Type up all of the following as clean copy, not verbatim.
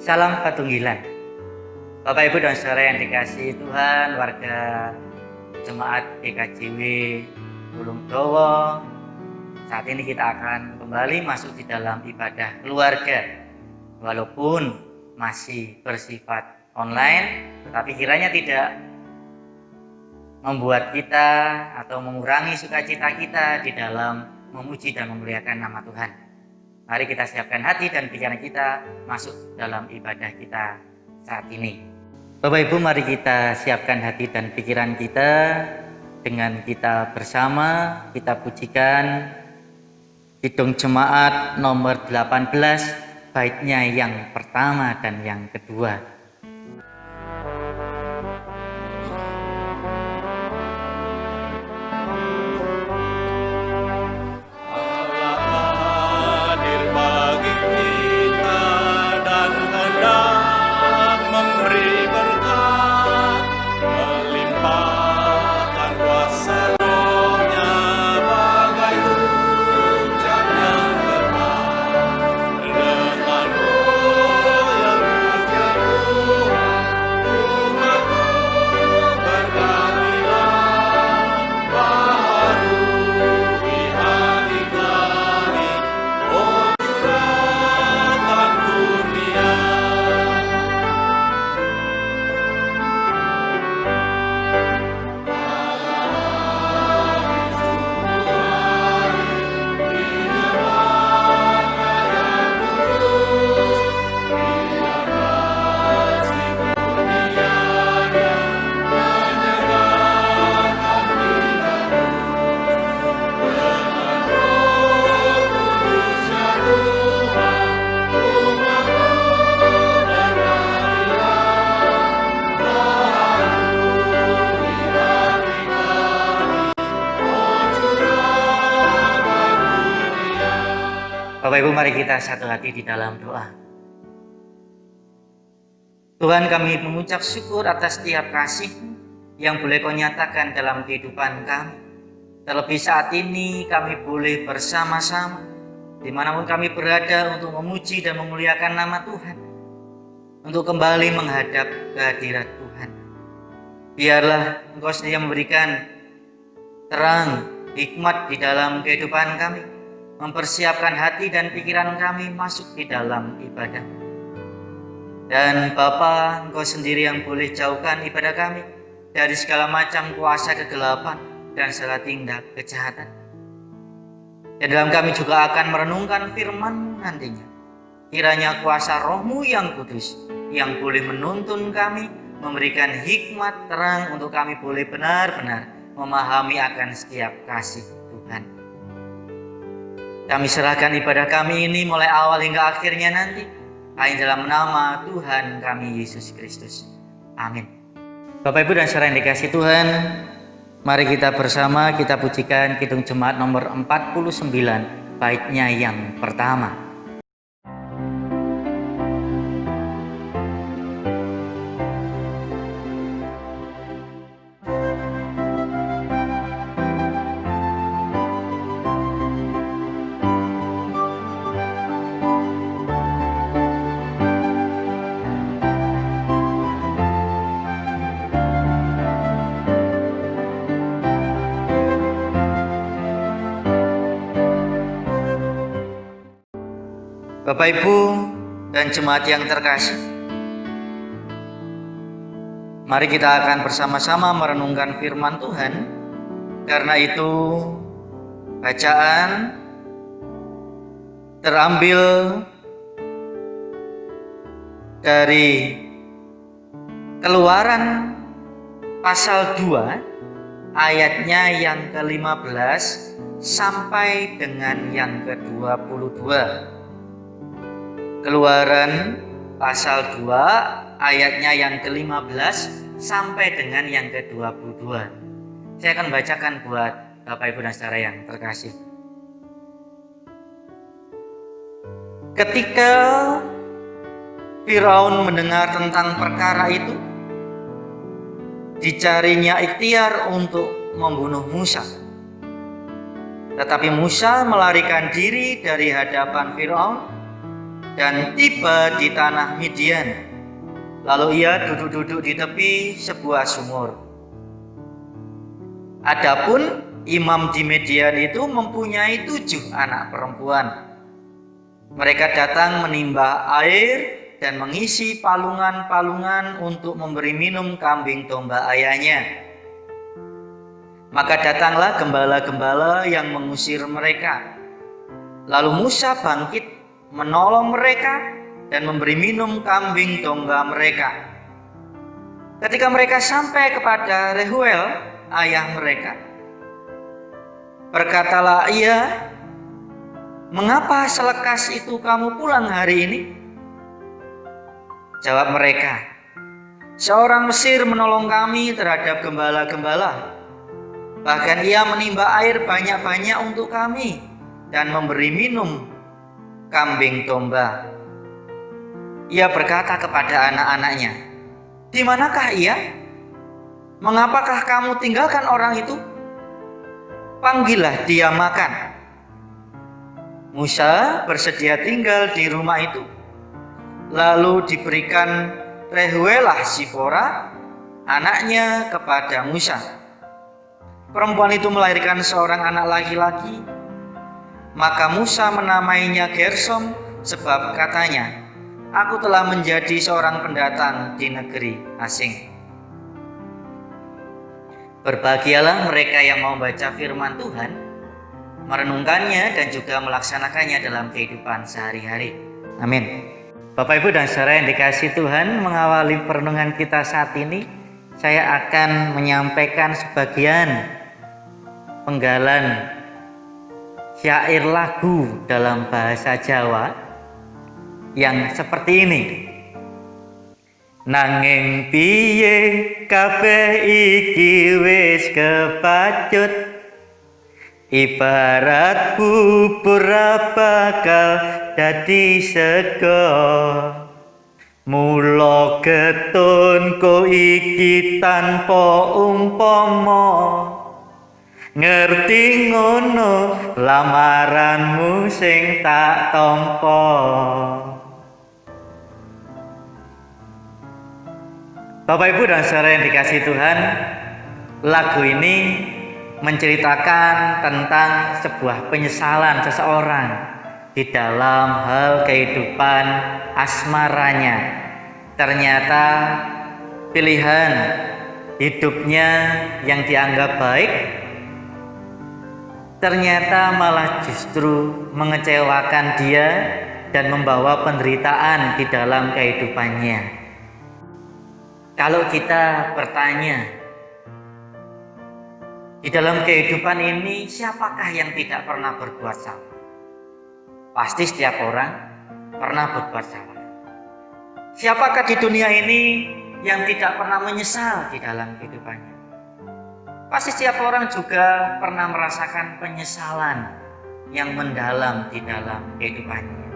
Salam Patunggilan. Bapak Ibu dan saudara yang dikasihi Tuhan, warga Jemaat GKJW Ulung Dowo. Saat ini kita akan kembali masuk di dalam ibadah keluarga. Walaupun masih bersifat online, tetapi kiranya tidak membuat kita atau mengurangi sukacita kita di dalam memuji dan memuliakan nama Tuhan. Mari kita siapkan hati dan pikiran kita masuk dalam ibadah kita saat ini. Bapak Ibu, mari kita siapkan hati dan pikiran kita dengan kita bersama kita pujikan Kidung Jemaat nomor 18, baitnya yang pertama dan yang kedua. Bapak Ibu, mari kita satu hati di dalam doa. Tuhan, kami mengucap syukur atas setiap kasih yang boleh Kau nyatakan dalam kehidupan kami. Terlebih saat ini kami boleh bersama-sama dimanapun kami berada untuk memuji dan memuliakan nama Tuhan, untuk kembali menghadap kehadirat Tuhan. Biarlah Engkau sendiri memberikan terang, hikmat di dalam kehidupan kami, mempersiapkan hati dan pikiran kami masuk di dalam ibadah. Dan Bapa, Engkau sendiri yang boleh jauhkan ibadah kami dari segala macam kuasa kegelapan dan segala tindak kejahatan. Dan dalam kami juga akan merenungkan firman nantinya. Kiranya kuasa Roh-Mu yang kudus yang boleh menuntun kami, memberikan hikmat terang untuk kami boleh benar-benar memahami akan setiap kasih Tuhan. Kami serahkan ibadah kami ini mulai awal hingga akhirnya nanti, hanya dalam nama Tuhan kami Yesus Kristus. Amin. Bapak Ibu dan saudara yang dikasihi Tuhan, mari kita bersama kita pujikan Kidung Jemaat nomor 49, baitnya yang pertama. Bapak Ibu dan jemaat yang terkasih, mari kita akan bersama-sama merenungkan firman Tuhan. Karena itu bacaan terambil dari Keluaran pasal 2 ayatnya yang ke-15 sampai dengan yang ke-22. Keluaran pasal 2 ayatnya yang ke-15 sampai dengan yang ke-22. Saya akan bacakan buat Bapak Ibu dan saudara yang terkasih. Ketika Firaun mendengar tentang perkara itu, dicarinya ikhtiar untuk membunuh Musa. Tetapi Musa melarikan diri dari hadapan Firaun dan tiba di tanah Midian. Lalu ia duduk-duduk di tepi sebuah sumur. Adapun imam di Midian itu mempunyai 7 anak perempuan. Mereka datang menimba air dan mengisi palungan-palungan untuk memberi minum kambing domba ayahnya. Maka datanglah gembala-gembala yang mengusir mereka. Lalu Musa bangkit menolong mereka dan memberi minum kambing domba mereka. Ketika mereka sampai kepada Reuel, ayah mereka, berkatalah ia, "Mengapa selekas itu kamu pulang hari ini?" Jawab mereka, "Seorang Mesir menolong kami terhadap gembala-gembala. Bahkan ia menimba air banyak-banyak untuk kami dan memberi minum kambing domba." Ia berkata kepada anak-anaknya, "Di manakah ia? Mengapakah kamu tinggalkan orang itu? Panggillah dia makan." Musa bersedia tinggal di rumah itu. Lalu diberikan Reuelah Zipora, anaknya, kepada Musa. Perempuan itu melahirkan seorang anak laki-laki. Maka Musa menamainya Gersom, sebab katanya, "Aku telah menjadi seorang pendatang di negeri asing." Berbahagialah mereka yang mau baca firman Tuhan, merenungkannya dan juga melaksanakannya dalam kehidupan sehari-hari. Amin. Bapak, Ibu, dan saudara yang dikasihi Tuhan, mengawali perenungan kita saat ini, saya akan menyampaikan sebagian penggalan syair lagu dalam bahasa Jawa yang seperti ini. Nanging piye kabeh iki wis kepacut, ibarat bubur bakal dadi sego. Mula ketunku iki tanpa umpama, ngerti ngono lamaranmu sing tak tampa. Bapak, Ibu, dan saudara yang dikasihi Tuhan, lagu ini menceritakan tentang sebuah penyesalan seseorang di dalam hal kehidupan asmaranya. Ternyata pilihan hidupnya yang dianggap baik ternyata malah justru mengecewakan dia dan membawa penderitaan di dalam kehidupannya. Kalau kita bertanya, di dalam kehidupan ini siapakah yang tidak pernah berbuat salah? Pasti setiap orang pernah berbuat salah. Siapakah di dunia ini yang tidak pernah menyesal di dalam kehidupannya? Pasti setiap orang juga pernah merasakan penyesalan yang mendalam di dalam kehidupannya.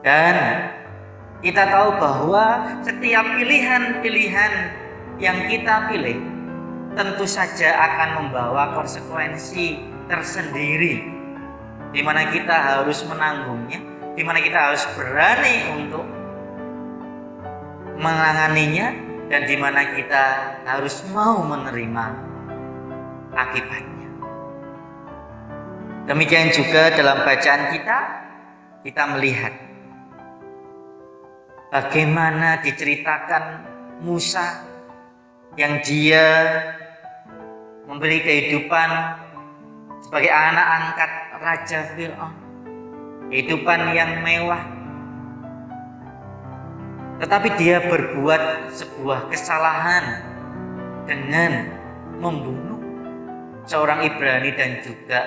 Dan kita tahu bahwa setiap pilihan-pilihan yang kita pilih tentu saja akan membawa konsekuensi tersendiri, di mana kita harus menanggungnya, di mana kita harus berani untuk menanganinya, dan di mana kita harus mau menerima akibatnya. Demikian juga dalam bacaan kita melihat bagaimana diceritakan Musa yang dia memberi kehidupan sebagai anak angkat Raja Fir'aun, kehidupan yang mewah, tetapi dia berbuat sebuah kesalahan dengan membunuh seorang Ibrani dan juga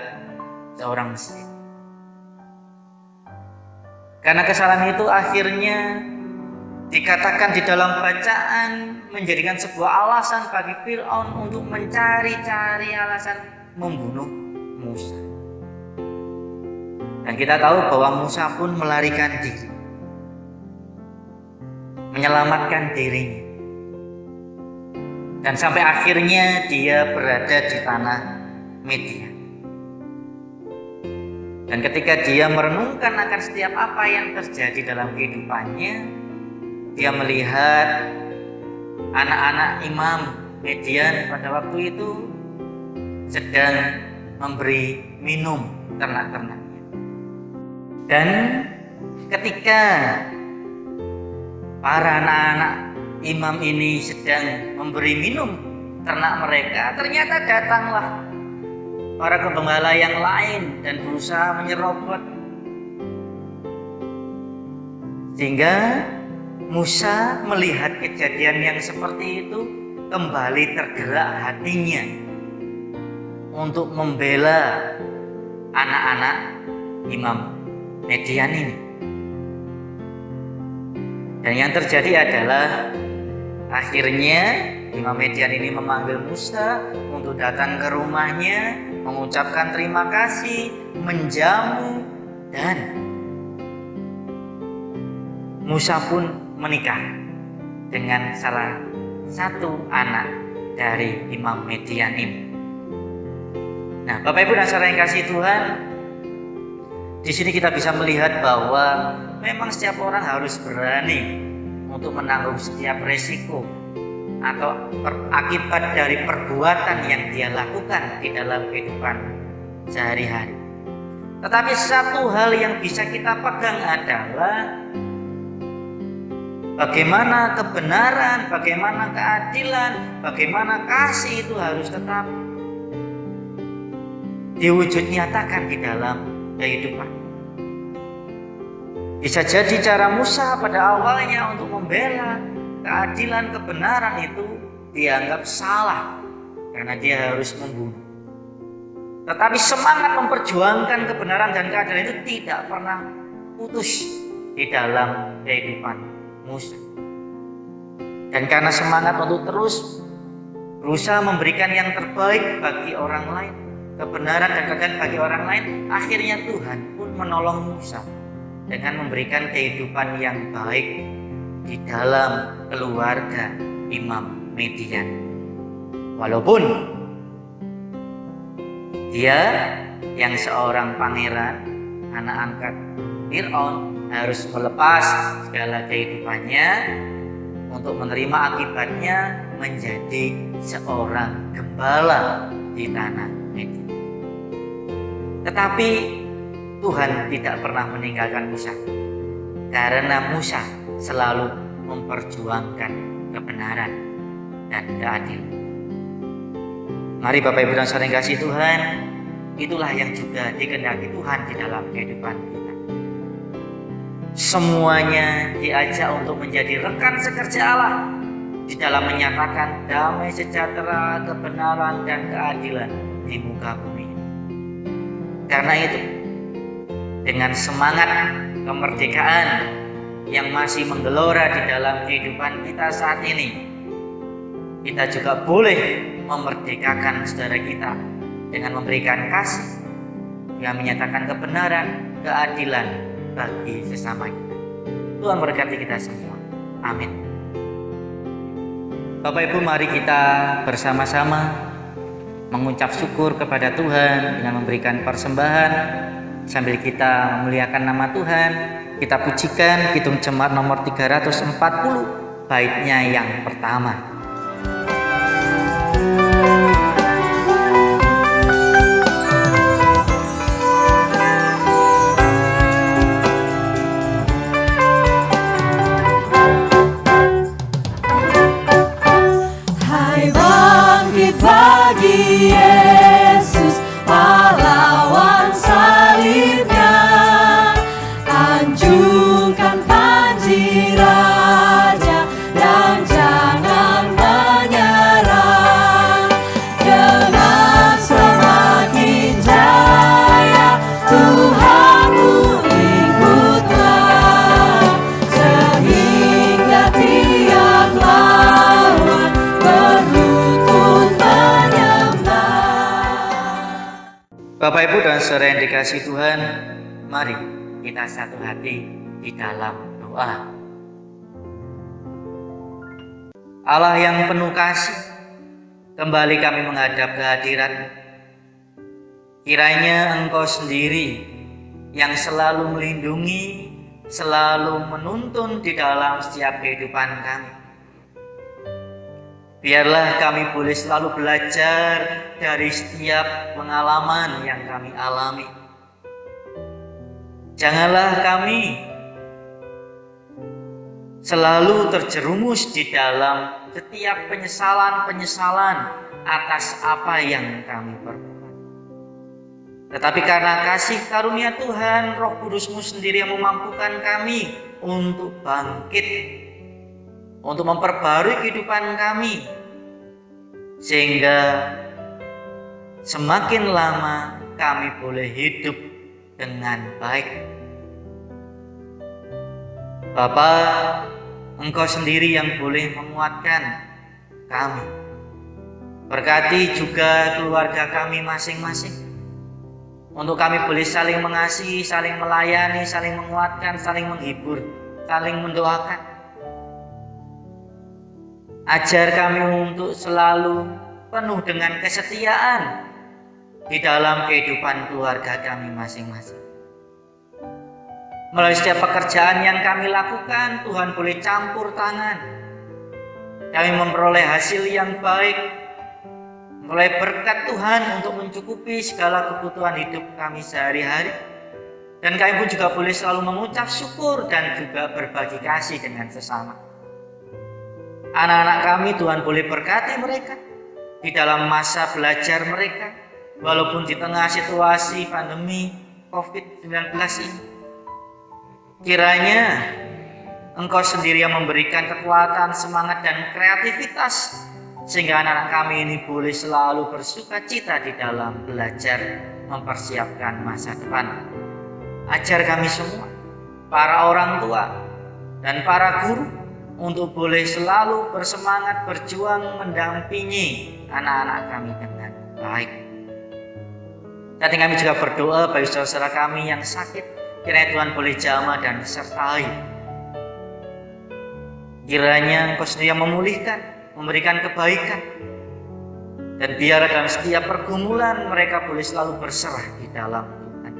seorang Mesir. Karena kesalahan itu akhirnya dikatakan di dalam bacaan menjadikan sebuah alasan bagi Fir'aun untuk mencari-cari alasan membunuh Musa. Dan kita tahu bahwa Musa pun melarikan diri, menyelamatkan dirinya, dan sampai akhirnya dia berada di tanah Midian. Dan ketika dia merenungkan akan setiap apa yang terjadi dalam kehidupannya, dia melihat anak-anak Imam Median pada waktu itu sedang memberi minum ternak-ternaknya. Dan ketika para anak-anak imam ini sedang memberi minum ternak mereka, ternyata datanglah para gembala yang lain dan berusaha menyerobot. Sehingga Musa melihat kejadian yang seperti itu, kembali tergerak hatinya untuk membela anak-anak Imam Median ini. Dan yang terjadi adalah akhirnya Imam Median ini memanggil Musa untuk datang ke rumahnya, mengucapkan terima kasih, menjamu, dan Musa pun menikah dengan salah satu anak dari Imam Median ini. Nah, Bapak Ibu dan saudara yang kasih Tuhan, di sini kita bisa melihat bahwa memang setiap orang harus berani untuk menanggung setiap resiko atau akibat dari perbuatan yang dia lakukan di dalam kehidupan sehari-hari. Tetapi satu hal yang bisa kita pegang adalah bagaimana kebenaran, bagaimana keadilan, bagaimana kasih itu harus tetap diwujud nyatakan di dalam kehidupan. Bisa jadi cara Musa pada awalnya untuk membela keadilan, kebenaran itu dianggap salah karena dia harus membunuh. Tetapi semangat memperjuangkan kebenaran dan keadilan itu tidak pernah putus di dalam kehidupan Musa. Dan karena semangat untuk terus berusaha memberikan yang terbaik bagi orang lain, kebenaran dan keadilan bagi orang lain, akhirnya Tuhan pun menolong Musa dengan memberikan kehidupan yang baik di dalam keluarga Imam Median. Walaupun dia yang seorang pangeran, anak angkat Fir'aun, harus melepas segala kehidupannya untuk menerima akibatnya menjadi seorang gembala di tanah Median. Tetapi Tuhan tidak pernah meninggalkan Musa, karena Musa selalu memperjuangkan kebenaran dan keadilan. Mari Bapak Ibu dan saudara yang kasih Tuhan, itulah yang juga dikehendaki Tuhan di dalam kehidupan kita. Semuanya diajak untuk menjadi rekan sekerja Allah di dalam menyatakan damai sejahtera, kebenaran dan keadilan di muka bumi. Karena itu, dengan semangat kemerdekaan yang masih menggelora di dalam kehidupan kita saat ini, kita juga boleh memerdekakan saudara kita dengan memberikan kasih yang menyatakan kebenaran, keadilan bagi sesama kita. Tuhan berkati kita semua. Amin. Bapak Ibu, mari kita bersama-sama mengucap syukur kepada Tuhan dengan memberikan persembahan. Sambil kita memuliakan nama Tuhan, kita pujikan Kidung Jemaat nomor 340, baitnya yang pertama. Hai bangkit bagi Yesus, pahlawan salibnya, anjungkan panji raja dan jangan menyerah. Dengan semakin jaya Tuhanmu ikutlah, sehingga tiap lawan berlutut menyembah. Bapak Ibu dan saudara yang dikasihi Tuhan, mari kita satu hati di dalam doa. Allah yang penuh kasih, kembali kami menghadap kehadirat. Kiranya Engkau sendiri yang selalu melindungi, selalu menuntun di dalam setiap kehidupan kami. Biarlah kami boleh selalu belajar dari setiap pengalaman yang kami alami. Janganlah kami selalu terjerumus di dalam setiap penyesalan-penyesalan atas apa yang kami perbuat. Tetapi karena kasih karunia Tuhan, Roh Kudus-Mu sendiri yang memampukan kami untuk bangkit, untuk memperbarui kehidupan kami, sehingga semakin lama kami boleh hidup dengan baik. Bapa, Engkau sendiri yang boleh menguatkan kami. Berkati juga keluarga kami masing-masing, untuk kami boleh saling mengasihi, saling melayani, saling menguatkan, saling menghibur, saling mendoakan. Ajar kami untuk selalu penuh dengan kesetiaan di dalam kehidupan keluarga kami masing-masing. Melalui setiap pekerjaan yang kami lakukan, Tuhan boleh campur tangan. Kami memperoleh hasil yang baik, mulai berkat Tuhan untuk mencukupi segala kebutuhan hidup kami sehari-hari. Dan kami pun juga boleh selalu mengucap syukur dan juga berbagi kasih dengan sesama. Anak-anak kami Tuhan boleh berkati mereka di dalam masa belajar mereka, walaupun di tengah situasi pandemi COVID-19 ini. Kiranya Engkau sendiri yang memberikan kekuatan, semangat, dan kreativitas, sehingga anak-anak kami ini boleh selalu bersukacita di dalam belajar mempersiapkan masa depan. Ajar kami semua, para orang tua dan para guru, untuk boleh selalu bersemangat berjuang mendampingi anak-anak kami dengan baik. Dan kami juga berdoa bagi saudara kami yang sakit, kiranya Tuhan boleh jamah dan sertai. Kiranya Engkau sendiri yang memulihkan, memberikan kebaikan, dan biarlah dalam setiap pergumulan mereka boleh selalu berserah di dalam Tuhan.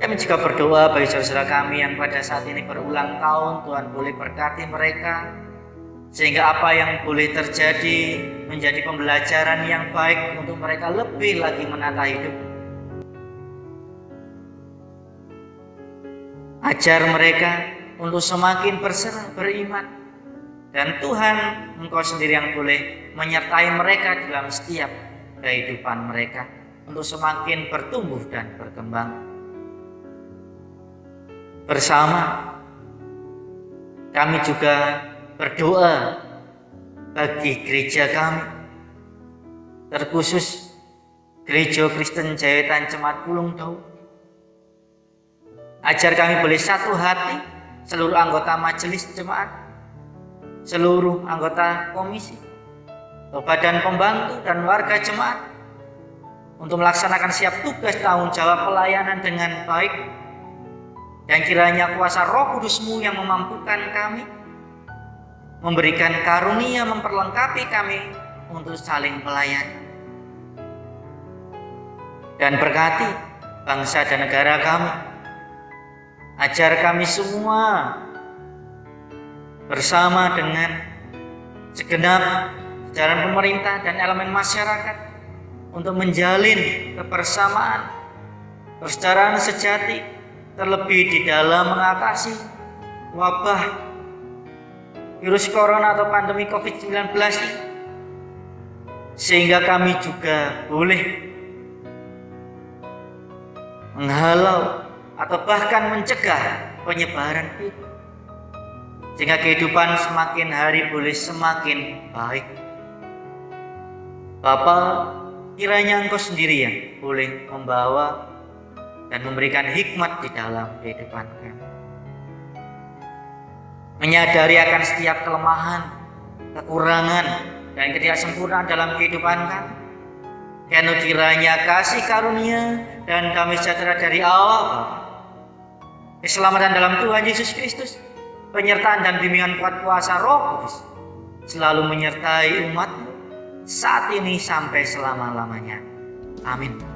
Kami juga berdoa bagi saudara kami yang pada saat ini berulang tahun, Tuhan boleh berkati mereka, sehingga apa yang boleh terjadi menjadi pembelajaran yang baik untuk mereka lebih lagi menata hidup. Ajar mereka untuk semakin berserah beriman, dan Tuhan Engkau sendiri yang boleh menyertai mereka dalam setiap kehidupan mereka untuk semakin bertumbuh dan berkembang. Bersama kami juga berdoa bagi gereja kami, terkhusus Gereja Kristen Jawetan Cemat Pulung Dawu. Ajar kami boleh satu hati, seluruh anggota majelis jemaat, seluruh anggota komisi, badan pembantu, dan warga jemaat, untuk melaksanakan siap tugas tanggung jawab pelayanan dengan baik. Dan kiranya kuasa Roh Kudus-Mu yang memampukan kami, memberikan karunia, memperlengkapi kami untuk saling melayani. Dan berkati bangsa dan negara kami. Ajar kami semua bersama dengan segenap jajaran pemerintah dan elemen masyarakat untuk menjalin kebersamaan, persaudaraan sejati, terlebih di dalam mengatasi wabah virus corona atau pandemi COVID-19 ini, sehingga kami juga boleh menghalau atau bahkan mencegah penyebaran virus, sehingga kehidupan semakin hari boleh semakin baik. Bapa, kiranya Engkau sendiri yang boleh membawa dan memberikan hikmat di dalam kehidupan kami, menyadari akan setiap kelemahan, kekurangan, dan ketidaksempurnaan dalam kehidupan kami. Karena kiranya kasih karunia dan damai sejahtera dari Allah, keselamatan dalam Tuhan Yesus Kristus, penyertaan dan bimbingan kuat kuasa Roh Kudus selalu menyertai umat-Mu saat ini sampai selama-lamanya. Amin.